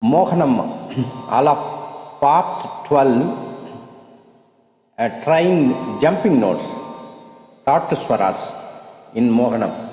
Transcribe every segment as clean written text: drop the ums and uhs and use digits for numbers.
Mohanam Alap Part 12, trying jumping notes, thought swaras in Mohanam.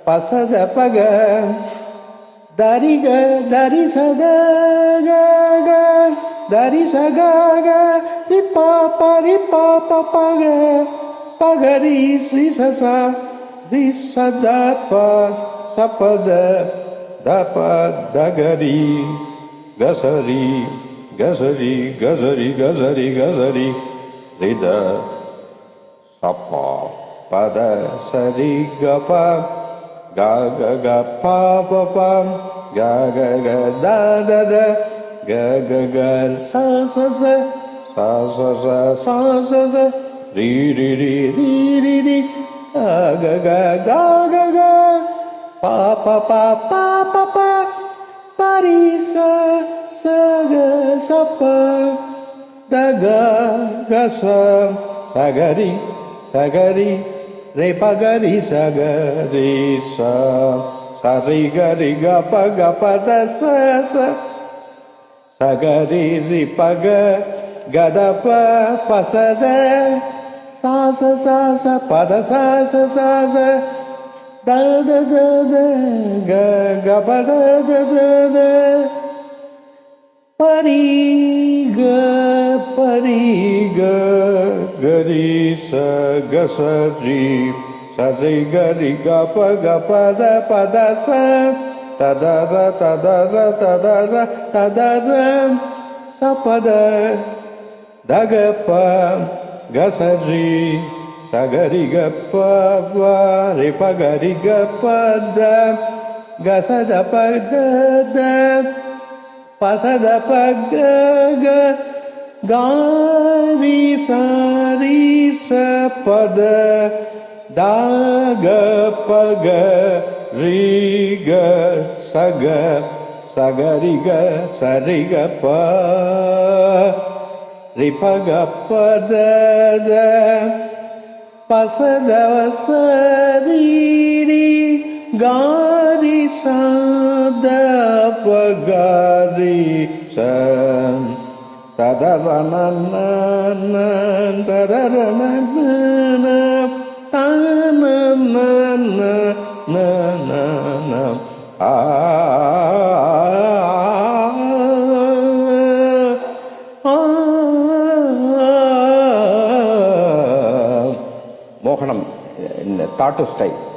பசத பக தரிக தரி சக தரி சக ரிப்பா பரிப்பா பக பகரி ஸ்ரீ சசா தி சதப சபத தப தகரி கசரி கசரி கசரி கசரி கசரி ரித சப்பா பத சரி கப ga ga ga pa pa pa ga ga ga da da da ga ga ga sa sa sa sa sa sa sa sa sa ri ri ri ri ri ri ga ga ga ga ga pa pa pa pa pa pa pa ri sa sa ga sa pa da ga ga sa ga ri re pa ga ri sa ga ri sa ri ga pa da sa sa ga ri pa ga da pa sa da sa pa da sa da ga pa da pari ga gari sa ga sa ri ga pa da sa ta da ra sa pa da ga pa ga sa ri ga pa re pa ga ri ga pa da ga sa da pa da pa sa da pa ga ga ri sa pa da da ga pa ga ri ga sa ga ri ga pa ri pa ga pa da pa sa da sa ri ga ri sa da pa ga ri sa ta da ra na ta da ra na ta na மோகனம் in Tatu style.